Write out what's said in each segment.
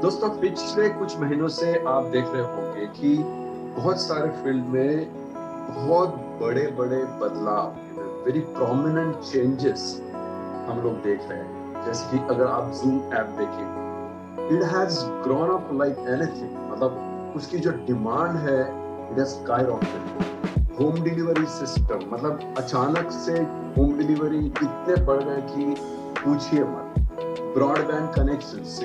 दोस्तों, पिछले कुछ महीनों से आप देख रहे होंगे कि बहुत सारे फील्ड में बहुत बड़े बड़े बदलाव, वेरी प्रोमिनेंट चेंजेस हम लोग देख रहे हैं। जैसे कि अगर आप जूम ऐप देखें, it has grown up like anything. मतलब उसकी जो डिमांड है, it has skyrocketed. Home delivery system, मतलब अचानक से होम डिलीवरी इतने बढ़ गए कि पूछिए मत। Broadband connections,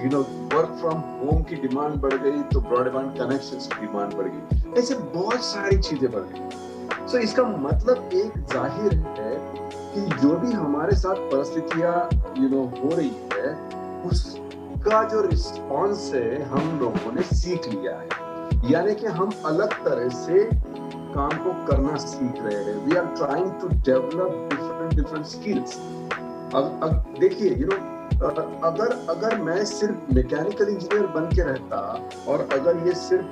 work from home की डिमांड बढ़ गई तो ब्रॉडबैंड कनेक्शंस की डिमांड बढ़ गई। ऐसे बहुत सारी चीजें बढ़ गई। सो इसका मतलब एक जाहिर है कि जो भी हमारे साथ परिस्थितियां हो रही है, उसका जो रिस्पॉन्स है हम लोगों ने सीख लिया है। यानी कि हम अलग तरह से काम को करना सीख रहे हैं। We are trying to develop different skills. अब देखिए, अगर मैं सिर्फ मैकेनिकल इंजीनियर बन के रहता और अगर ये सिर्फ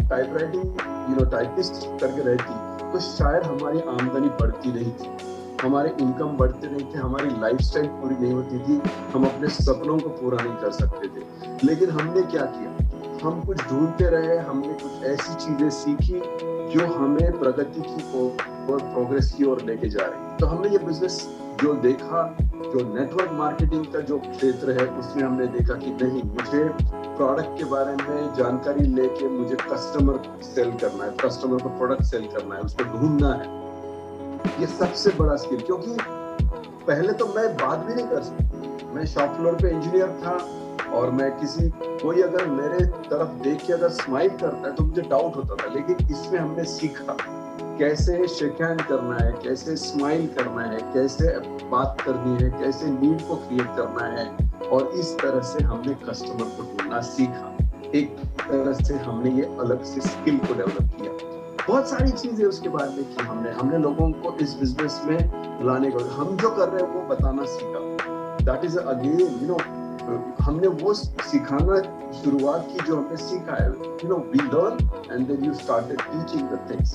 टाइपिस्ट करके रहती, तो शायद हमारी आमदनी बढ़ती नहीं थी, हमारे इनकम बढ़ते नहीं थे, हमारी लाइफस्टाइल पूरी नहीं होती थी, हम अपने सपनों को पूरा नहीं कर सकते थे। लेकिन हमने क्या किया? हम कुछ ढूंढते रहे, हमने कुछ ऐसी चीजें सीखी जो हमें प्रगति की और प्रोग्रेस की ओर लेके जा रही। तो हमने ये बिजनेस जो देखा, जो नेटवर्क मार्केटिंग का जो क्षेत्र है, उसमें हमने देखा कि नहीं, मुझे प्रोडक्ट के बारे में जानकारी लेके मुझे कस्टमर सेल करना है, कस्टमर को प्रोडक्ट सेल करना है, उसको ढूंढना है। ये सबसे बड़ा स्किल, क्योंकि पहले तो मैं बात भी नहीं कर सकता। मैं शॉप फ्लोर पे इंजीनियर था और मैं कोई अगर मेरे तरफ देख के अगर स्माइल करता है तो मुझे डाउट होता था। लेकिन इसमें हमने सीखा कैसे शेक हैंड करना है, कैसे स्माइल करना है, कैसे बात करनी है, कैसे नीड को क्रिएट करना है। और इस तरह से हमने कस्टमर को ढूंढना सीखा। एक तरह से हमने ये अलग से स्किल को डेवलप किया। बहुत सारी चीजें उसके बाद में की हमने लोगों को इस बिजनेस में लाने को, हम जो कर रहे हैं वो बताना सीखा। दैट इज अगेन हमने वो सिखाना शुरुआत की जो हमने सीखा है। We learn and then you started teaching the things.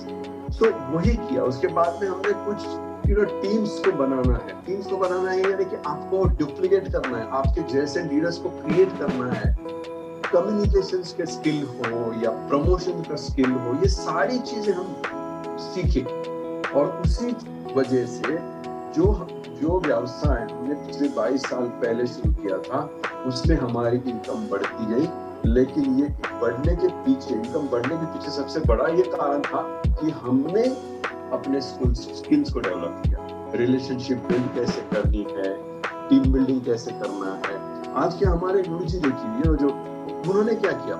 So वही किया। उसके बाद में हमने कुछ टीम्स को बनाना है। टीम्स को बनाना है यानी कि आपको डुप्लीकेट करना है, आपके जैसे लीडर्स को क्रिएट करना है। कम्युनिकेशंस के स्किल हो या प्रमोशन का स्किल हो, ये सारी चीजें हम सीखे। और उसी वजह से जो व्यवसाय हमने पिछले 22 साल पहले शुरू किया था, उसमें हमारी इनकम बढ़ती गई। लेकिन ये इनकम बढ़ने के पीछे सबसे बड़ा ये कारण था कि हमने अपने स्किल्स को डेवलप किया। रिलेशनशिप बिल्ड कैसे करनी है, टीम बिल्डिंग कैसे करना है। आज के हमारे गुरु जी देखिए, जो उन्होंने क्या किया,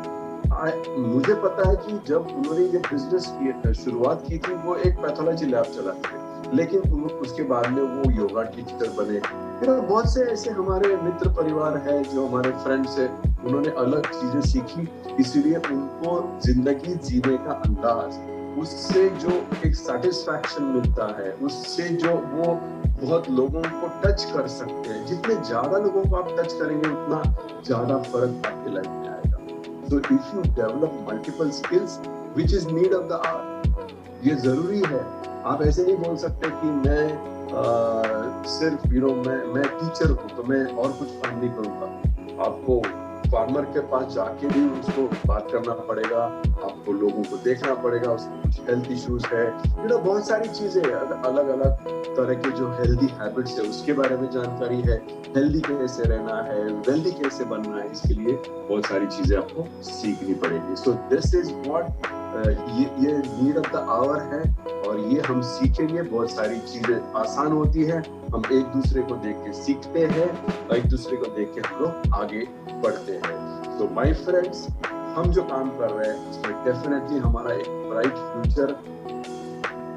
मुझे पता है कि जब उन्होंने ये बिजनेस की शुरुआत की थी, वो एक पैथोलॉजी लैब चलाते थे। लेकिन उसके बाद में वो योगा टीचर बने। बहुत से ऐसे हमारे मित्र परिवार है, जो हमारे फ्रेंड्स है, उन्होंने अलग चीजें सीखी। इसीलिए उनको जिंदगी जीने का अंदाज, उससे जो एक सेटिस्फैक्शन मिलता है, उससे जो वो बहुत लोगों को टच कर सकते हैं। जितने ज्यादा लोगों को आप टच करेंगे, उतना ज्यादा फर्क आपकी लाइफ में आएगा। So if you develop multiple skills, which is need of the hour, ये जरूरी है। आप ऐसे नहीं बोल सकते कि मैं सिर्फ मैं टीचर हूँ तो मैं और कुछ काम नहीं करूँगा। आपको फार्मर के पास जाके भी उसको बात करना पड़ेगा, आपको लोगों को देखना पड़ेगा, उसको कुछ हेल्थ इश्यूज है, बहुत सारी चीजें, अलग अलग तरह के जो हेल्दी हैबिट्स है उसके बारे में जानकारी है। हेल्दी कैसे रहना है, वेल्दी कैसे बनना है, इसके लिए बहुत सारी चीजें आपको सीखनी पड़ेगी। सो दिस इज व्हाट ये नीड ऑफ द आवर है। और ये हम सीखेंगे, बहुत सारी चीजें आसान होती है। हम एक दूसरे को देख के सीखते हैं और एक दूसरे को देख के हम लोग आगे बढ़ते हैं। तो माय फ्रेंड्स, हम जो काम कर रहे हैं उसमें डेफिनेटली हमारा एक ब्राइट फ्यूचर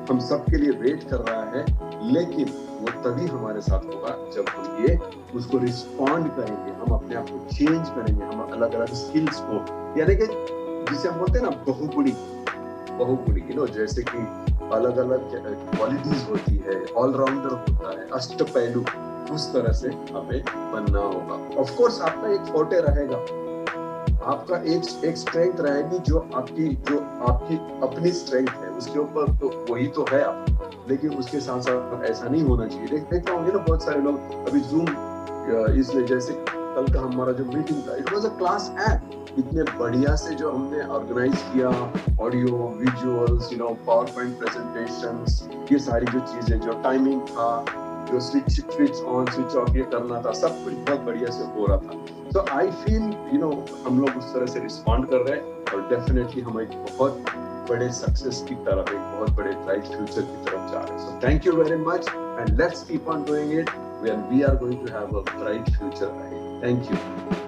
हम सबके लिए वेट कर रहा है। लेकिन वो तभी हमारे साथ होगा जब हम ये उसको रिस्पॉन्ड करेंगे, हम अपने आप को चेंज करेंगे, हम अलग अलग स्किल्स को, यानी कि जिसे हम बोलते हैं ना बहुगुणी, जैसे कि अलग अलग क्वालिटीज होती है, ऑलराउंडर होता है, अष्टपहलू, उस तरह से हमें बनना होगा। ऑफ कोर्स आपका एक फोर्टे रहेगा, आपका एक स्ट्रेंथ रहेगी जो आपकी अपनी स्ट्रेंथ है, उसके ऊपर तो वही तो है आप। लेकिन उसके साथ साथ ऐसा नहीं होना चाहिए। देखता होंगे ना बहुत सारे लोग अभी जूम, इसलिए जैसे कल का हमारा जो मीटिंग था, it was a class app. इतने बढ़िया से जो हमने ऑर्गेनाइज किया, audio, visuals, power point presentations, ये सारी जो चीजें, जो टाइमिंग था, जो स्विच ऑन स्विच ऑफ ये करना था, सब कुछ बहुत बढ़िया से हो रहा था। तो आई फील हम लोग उस तरह से रिस्पॉन्ड कर रहे हैं और डेफिनेटली हम एक बहुत बड़े सक्सेस की तरफ, एक बहुत बड़े ब्राइट फ्यूचर की तरफ जा रहे हैं। So thank you very much and let's keep on doing it, where we are going to have a bright future ahead. Thank you.